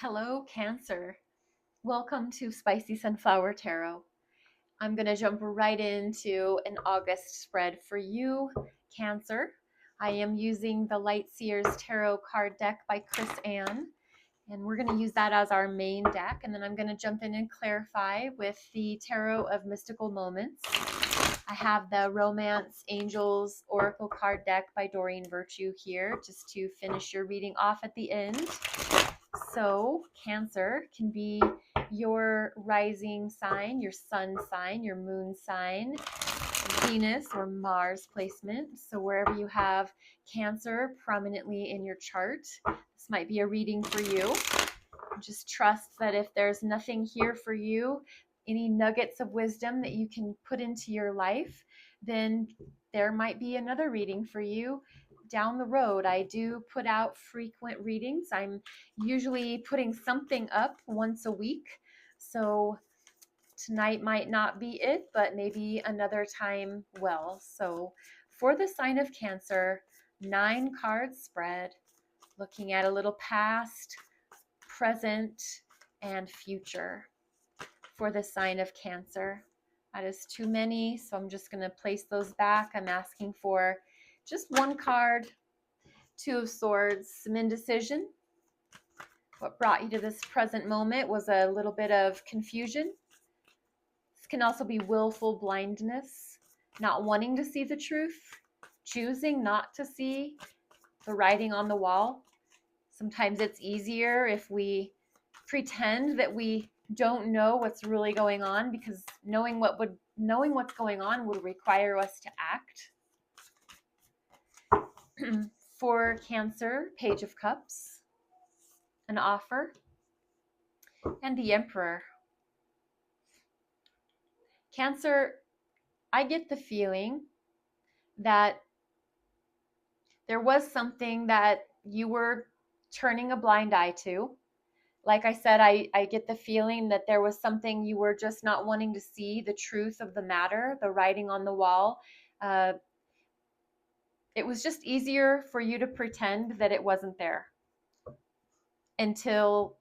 Hello, Cancer. Welcome to Spicy Sunflower Tarot. I'm going to jump right into an August spread for you, Cancer. I am using the Light Seers Tarot card deck by Chris Ann, and we're going to use that as our main deck. And then I'm going to jump in and clarify with the Tarot of Mystical Moments. I have the Romance Angels Oracle card deck by Doreen Virtue here, just to finish your reading off at the end. So Cancer can be your rising sign, your sun sign, your moon sign, Venus or Mars placement. So wherever you have Cancer prominently in your chart, this might be a reading for you. Just trust that if there's nothing here for you, any nuggets of wisdom that you can put into your life, then there might be another reading for you down the road. I do put out frequent readings. I'm usually putting something up once a week. So tonight might not be it, but maybe another time will. So for the sign of Cancer, 9 card spread, looking at a little past, present, and future for the sign of Cancer. That is too many, so I'm just going to place those back. I'm asking for just one card, 2 of Swords, some indecision. What brought you to this present moment was a little bit of confusion. This can also be willful blindness, not wanting to see the truth, choosing not to see the writing on the wall. Sometimes it's easier if we pretend that we don't know what's really going on, because knowing what's going on would require us to act. For Cancer, Page of Cups, an offer, and the Emperor. Cancer, I get the feeling that there was something that you were turning a blind eye to. Like I said, I get the feeling that there was something you were just not wanting to see, the truth of the matter, the writing on the wall. It was just easier for you to pretend that it wasn't there until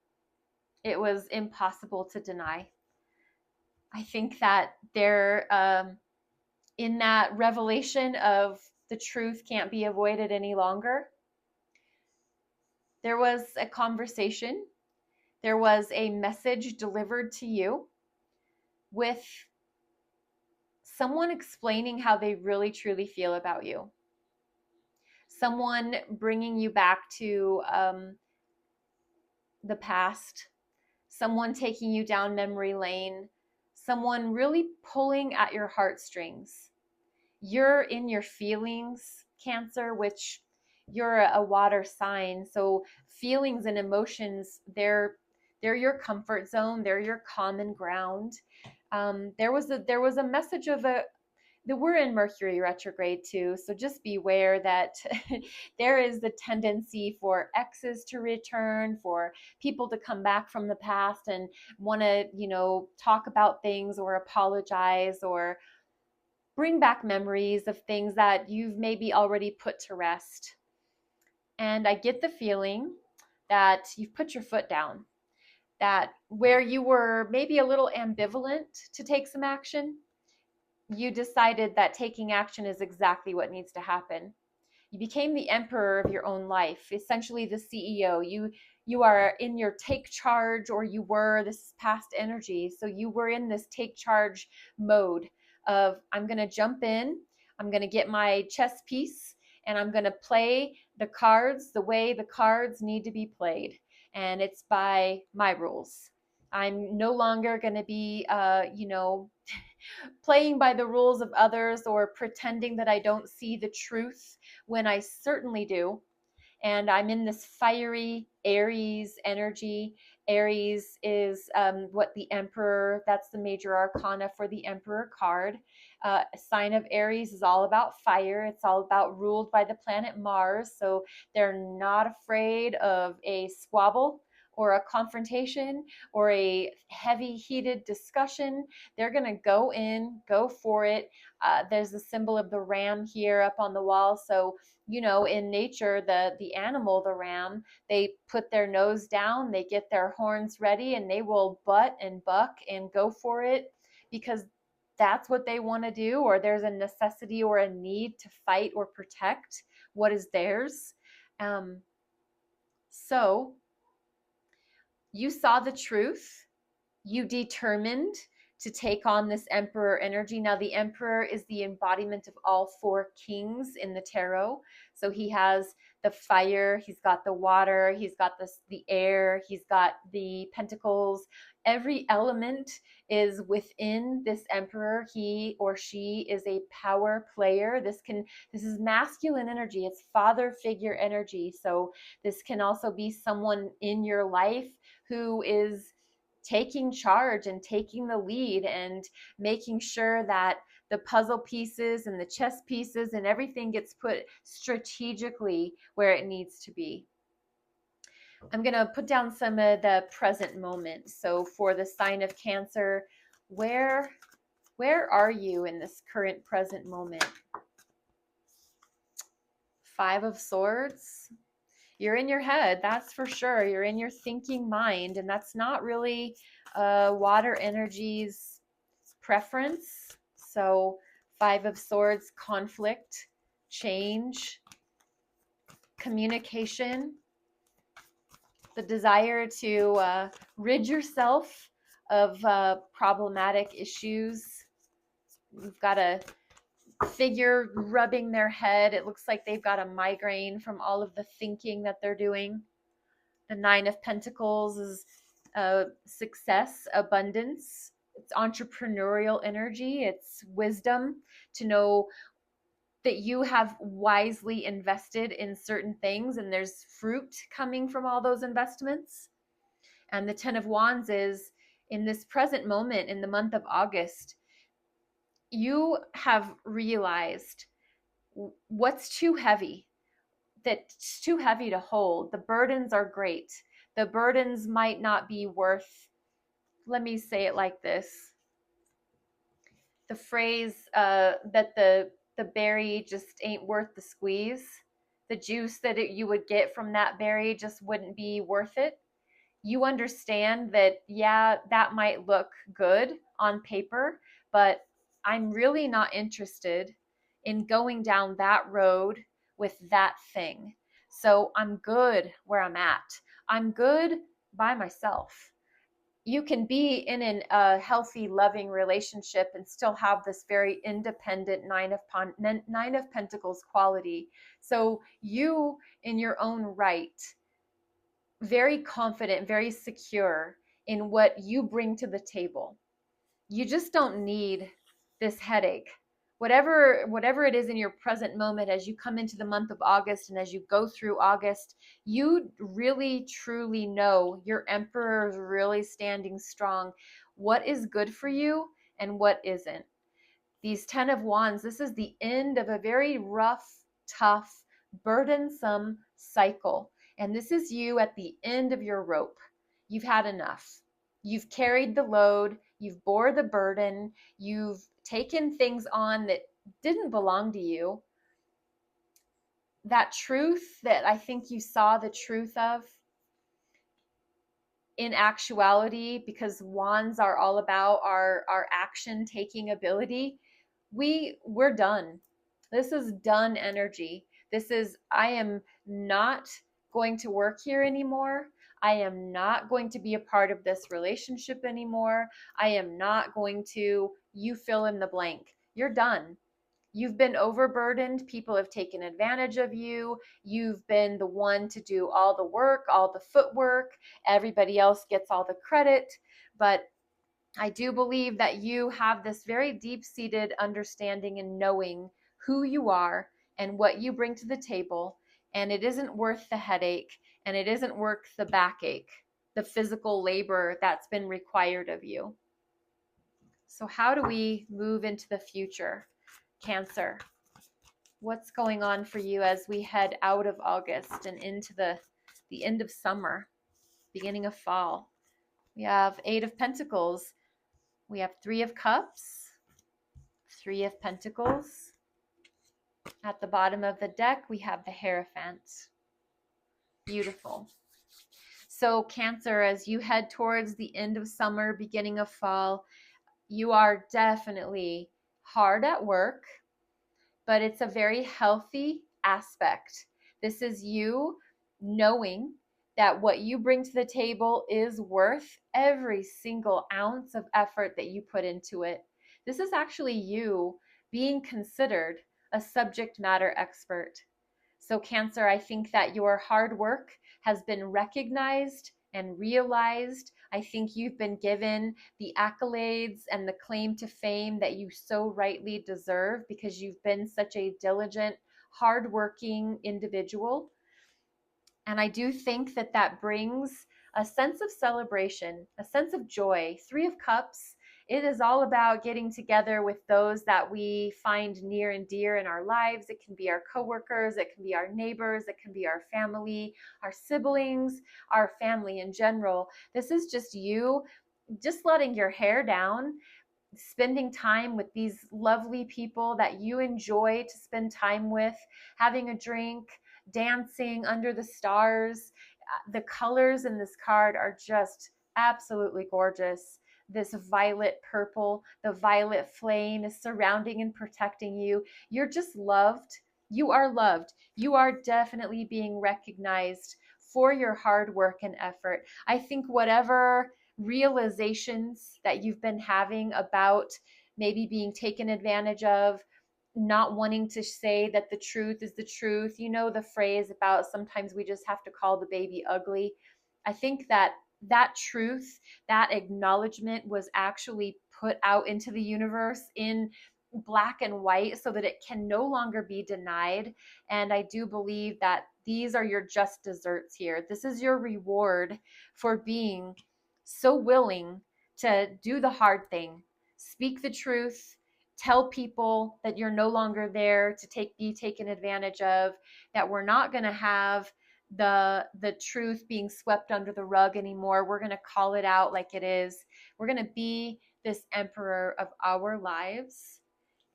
it was impossible to deny. I think that in that revelation of the truth can't be avoided any longer, there was a conversation, there was a message delivered to you with someone explaining how they really truly feel about you. Someone bringing you back to the past, someone taking you down memory lane, someone really pulling at your heartstrings. You're in your feelings, Cancer, which you're a water sign. So feelings and emotions, they're your comfort zone. They're your common ground. There was a message of that we're in Mercury retrograde too, so just beware that there is the tendency for exes to return, for people to come back from the past and want to, talk about things or apologize or bring back memories of things that you've maybe already put to rest. And I get the feeling that you've put your foot down, that where you were maybe a little ambivalent to take some action, you decided that taking action is exactly what needs to happen. You became the emperor of your own life, essentially the CEO. You are in your take charge, or you were this past energy. So you were in this take charge mode of, I'm going to jump in, I'm going to get my chess piece, and I'm going to play the cards the way the cards need to be played. And it's by my rules. I'm no longer going to be, playing by the rules of others or pretending that I don't see the truth when I certainly do. And I'm in this fiery Aries energy. Aries is what the Emperor, that's the major arcana for the Emperor card. A sign of Aries is all about fire. It's all about ruled by the planet Mars. So they're not afraid of a squabble or a confrontation or a heavy heated discussion, they're going to go in, go for it. There's the symbol of the ram here up on the wall. So, in nature, the animal, the ram, they put their nose down, they get their horns ready, and they will butt and buck and go for it because that's what they want to do, or there's a necessity or a need to fight or protect what is theirs. So you saw the truth. You determined to take on this emperor energy. Now, the emperor is the embodiment of all four kings in the tarot. So he has the fire, he's got the water, he's got the air, he's got the pentacles. Every element is within this emperor. He or she is a power player. This is masculine energy. It's father figure energy. So this can also be someone in your life who is taking charge and taking the lead and making sure that the puzzle pieces and the chess pieces and everything gets put strategically where it needs to be. I'm going to put down some of the present moments. So for the sign of Cancer, where are you in this current present moment? Five of Swords. You're in your head, that's for sure. You're in your thinking mind, and that's not really water energy's preference. So Five of Swords, conflict, change, communication, the desire to rid yourself of problematic issues. You've got a figure rubbing their head. It looks like they've got a migraine from all of the thinking that they're doing. The Nine of Pentacles is success, abundance. It's entrepreneurial energy. It's wisdom to know that you have wisely invested in certain things and there's fruit coming from all those investments. And the Ten of Wands is in this present moment in the month of August, you have realized what's too heavy, that's too heavy to hold. The burdens are great. The burdens might not be worth, let me say it like this. The phrase that the berry just ain't worth the squeeze. The juice that you would get from that berry just wouldn't be worth it. You understand that, yeah, that might look good on paper, but I'm really not interested in going down that road with that thing. So I'm good where I'm at. I'm good by myself. You can be in a healthy, loving relationship and still have this very independent Nine of Pentacles quality. So you, in your own right, very confident, very secure in what you bring to the table. You just don't need this headache. Whatever it is in your present moment as you come into the month of August and as you go through August, you really truly know your emperor is really standing strong. What is good for you and what isn't. These 10 of Wands, this is the end of a very rough, tough, burdensome cycle. And this is you at the end of your rope. You've had enough. You've carried the load. You've bore the burden. You've taken things on that didn't belong to you. That truth that I think you saw the truth of, in actuality, because wands are all about our action taking ability, we're done. This is done energy. This is, I am not going to work here anymore. I am not going to be a part of this relationship anymore. I am not going to, you fill in the blank. You're done. You've been overburdened. People have taken advantage of you. You've been the one to do all the work, all the footwork. Everybody else gets all the credit. But I do believe that you have this very deep-seated understanding and knowing who you are and what you bring to the table. And it isn't worth the headache, and it isn't worth the backache, the physical labor that's been required of you. So how do we move into the future? Cancer, what's going on for you as we head out of August and into the end of summer? beginning of fall. We have 8 of Pentacles. We have 3 of Cups, 3 of Pentacles. At the bottom of the deck, we have the Hierophant. Beautiful. So Cancer, as you head towards the end of summer, beginning of fall, you are definitely hard at work, but it's a very healthy aspect. This is you knowing that what you bring to the table is worth every single ounce of effort that you put into it. This is actually you being considered a subject matter expert. So, Cancer, I think that your hard work has been recognized and realized. I think you've been given the accolades and the claim to fame that you so rightly deserve because you've been such a diligent, hardworking individual. And I do think that that brings a sense of celebration, a sense of joy. 3 of Cups, it is all about getting together with those that we find near and dear in our lives. It can be our coworkers, it can be our neighbors, it can be our family, our siblings, our family in general. This is just you just letting your hair down, spending time with these lovely people that you enjoy to spend time with, having a drink, dancing under the stars. The colors in this card are just absolutely gorgeous. This violet purple, the violet flame is surrounding and protecting you. You're just loved. You are loved. You are definitely being recognized for your hard work and effort. I think whatever realizations that you've been having about maybe being taken advantage of, not wanting to say that the truth is the truth. You know the phrase about sometimes we just have to call the baby ugly. I think that that truth, that acknowledgement was actually put out into the universe in black and white so that it can no longer be denied. And I do believe that these are your just desserts here. This is your reward for being so willing to do the hard thing, speak the truth, tell people that you're no longer there to be taken advantage of, that we're not going to have the truth being swept under the rug anymore. We're going to call it out like it is. We're going to be this emperor of our lives.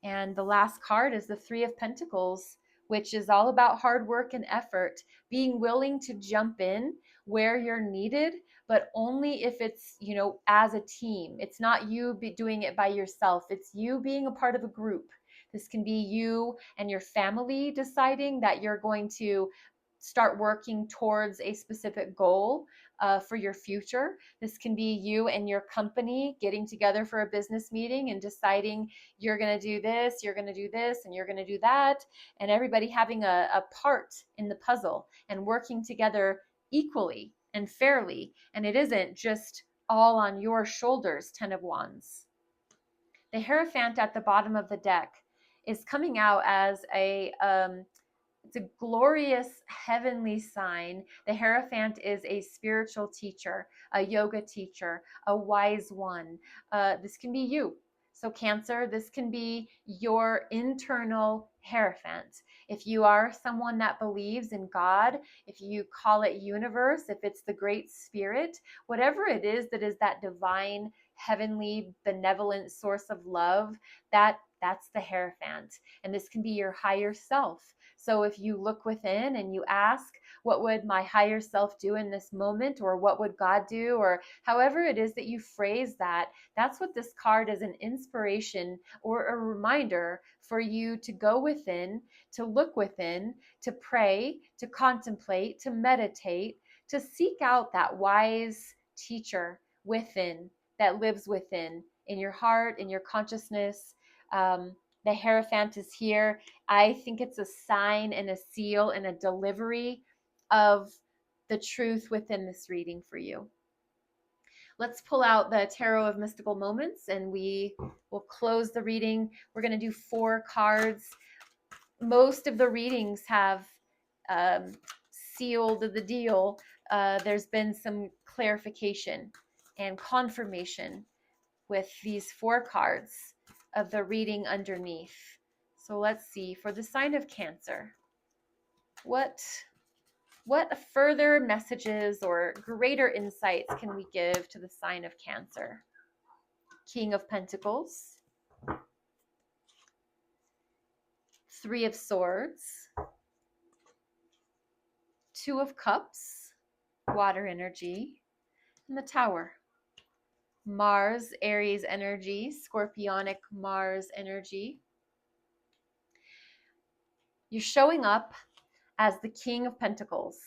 And the last card is the 3 of Pentacles, which is all about hard work and effort, being willing to jump in where you're needed, but only if it's, as a team. It's not you doing it by yourself. It's you being a part of a group. This can be you and your family deciding that you're going to start working towards a specific goal for your future. This can be you and your company getting together for a business meeting and deciding you're going to do this, you're going to do this, and you're going to do that. And everybody having a part in the puzzle and working together equally and fairly. And it isn't just all on your shoulders, 10 of Wands. The Hierophant at the bottom of the deck is coming out as it's a glorious heavenly sign. The Hierophant is a spiritual teacher, a yoga teacher, a wise one. This can be you. So Cancer, this can be your internal Hierophant. If you are someone that believes in God, if you call it universe, if it's the great spirit, whatever it is that is that divine, heavenly, benevolent source of love, that's the Hierophant. And this can be your higher self. So if you look within and you ask, what would my higher self do in this moment? Or what would God do? Or however it is that you phrase that, that's what this card is, an inspiration or a reminder for you to go within, to look within, to pray, to contemplate, to meditate, to seek out that wise teacher within, that lives within, in your heart, in your consciousness. The Hierophant is here. I think it's a sign and a seal and a delivery of the truth within this reading for you. Let's pull out the Tarot of Mystical Moments and we will close the reading. We're going to do 4 cards. Most of the readings have sealed the deal. There's been some clarification and confirmation with these 4 cards of the reading underneath. So let's see, for the sign of Cancer, what What further messages or greater insights can we give to the sign of Cancer? King of Pentacles, Three of Swords, Two of Cups, water energy, and the Tower. Mars, Aries energy, Scorpionic Mars energy. You're showing up as the King of Pentacles.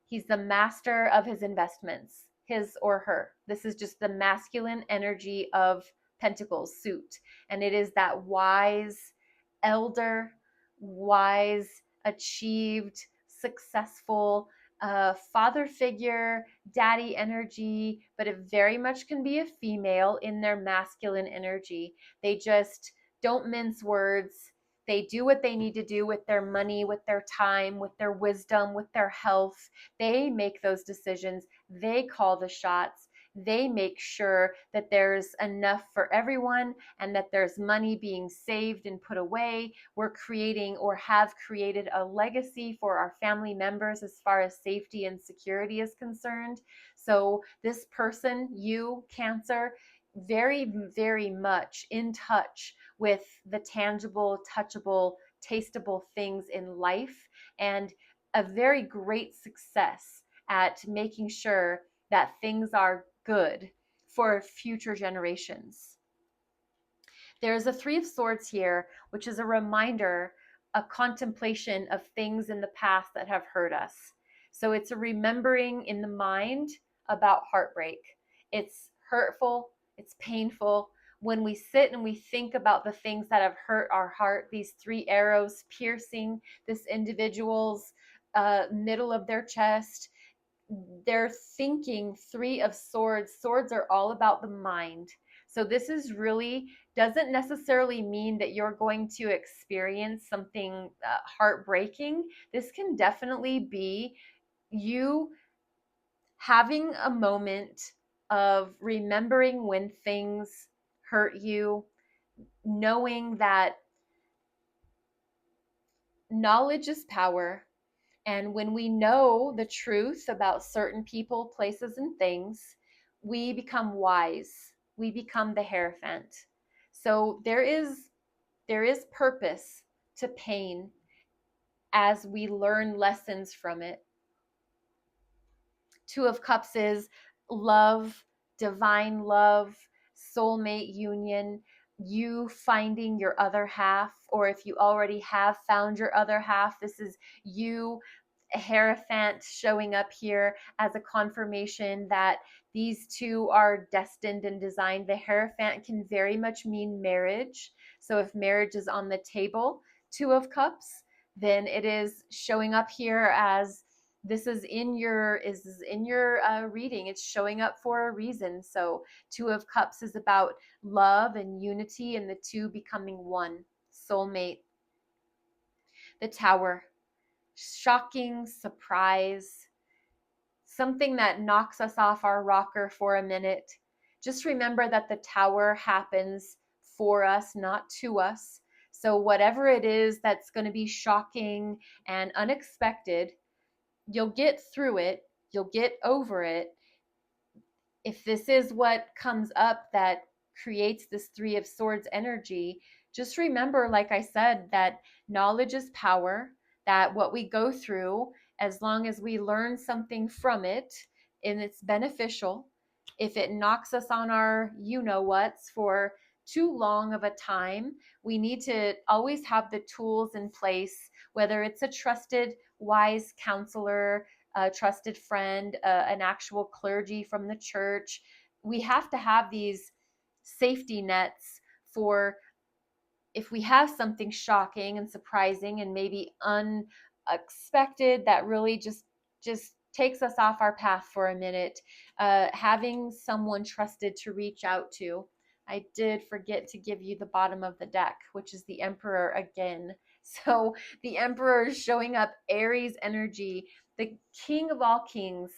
He's the master of his investments, his or her. This is just the masculine energy of Pentacles suit. And it is that wise, elder, wise, achieved, successful father figure, daddy energy, but it very much can be a female in their masculine energy. They just don't mince words. They do what they need to do with their money, with their time, with their wisdom, with their health. They make those decisions. They call the shots. They make sure that there's enough for everyone and that there's money being saved and put away. We're creating or have created a legacy for our family members as far as safety and security is concerned. So this person, you, Cancer, very, very much in touch with the tangible, touchable, tasteable things in life, and a very great success at making sure that things are good for future generations. There's a Three of Swords here, which is a reminder, a contemplation of things in the past that have hurt us. So it's a remembering in the mind about heartbreak. It's hurtful, it's painful. When we sit and we think about the things that have hurt our heart, these three arrows piercing this individual's middle of their chest, they're thinking Three of Swords. Swords are all about the mind. So this is really doesn't necessarily mean that you're going to experience something heartbreaking. This can definitely be you having a moment of remembering when things hurt you, knowing that knowledge is power. And when we know the truth about certain people, places, and things, we become wise. We become the Hierophant. So there is purpose to pain as we learn lessons from it. Two of Cups is love, divine love, soulmate union, you finding your other half, or if you already have found your other half, this is you, Hierophant, showing up here as a confirmation that these two are destined and designed. The Hierophant can very much mean marriage. So if marriage is on the table, Two of Cups, then it is showing up here as this is in your reading. It's showing up for a reason. So Two of Cups is about love and unity and the two becoming one. Soulmate. The Tower. Shocking surprise. Something that knocks us off our rocker for a minute. Just remember that the Tower happens for us, not to us. So whatever it is that's going to be shocking and unexpected, you'll get through it, you'll get over it. If this is what comes up that creates this Three of Swords energy, just remember, like I said, that knowledge is power, that what we go through, as long as we learn something from it and it's beneficial, if it knocks us on our you-know-whats for too long of a time, we need to always have the tools in place, whether it's a trusted, wise counselor, a trusted friend, an actual clergy from the church. We have to have these safety nets for if we have something shocking and surprising and maybe unexpected that really just takes us off our path for a minute, having someone trusted to reach out to. I did forget to give you the bottom of the deck, which is the Emperor again. So the Emperor is showing up, Aries energy, the king of all kings.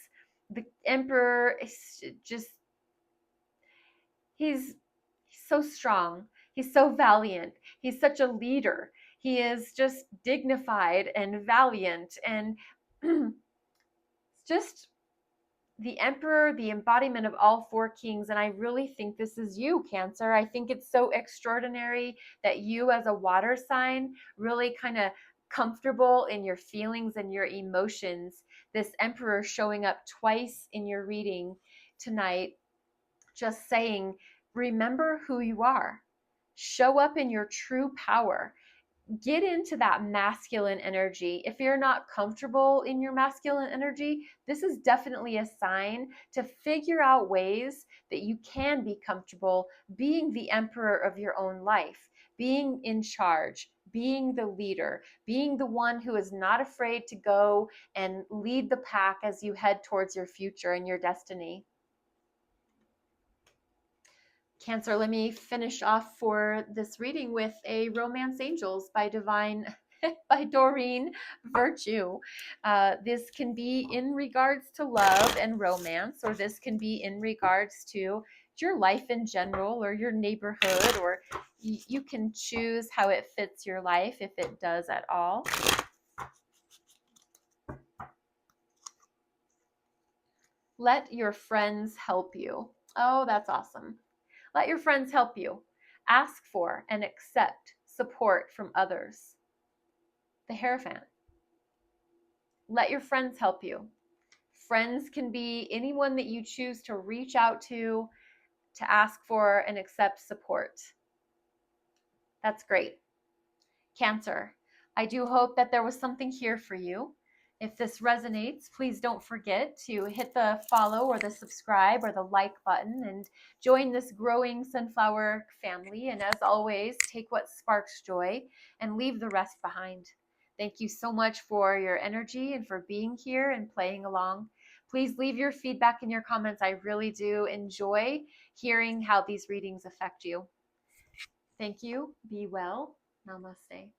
The Emperor is just, he's so strong. He's so valiant. He's such a leader. He is just dignified and valiant and just the Emperor, the embodiment of all four kings. And I really think this is you, Cancer. I think it's so extraordinary that you, as a water sign, really kind of comfortable in your feelings and your emotions. This Emperor showing up twice in your reading tonight, just saying, remember who you are, show up in your true power, get into that masculine energy. If you're not comfortable in your masculine energy, this is definitely a sign to figure out ways that you can be comfortable being the emperor of your own life, being in charge, being the leader, being the one who is not afraid to go and lead the pack as you head towards your future and your destiny. Cancer, let me finish off for this reading with a Romance Angels by by Doreen Virtue. This can be in regards to love and romance, or this can be in regards to your life in general or your neighborhood, or you can choose how it fits your life if it does at all. Let your friends help you. Oh, that's awesome. Let your friends help you. Ask for and accept support from others. The Hierophant. Let your friends help you. Friends can be anyone that you choose to reach out to ask for and accept support. That's great. Cancer, I do hope that there was something here for you. If this resonates, please don't forget to hit the follow or the subscribe or the like button and join this growing sunflower family. And as always, take what sparks joy and leave the rest behind. Thank you so much for your energy and for being here and playing along. Please leave your feedback in your comments. I really do enjoy hearing how these readings affect you. Thank you. Be well. Namaste.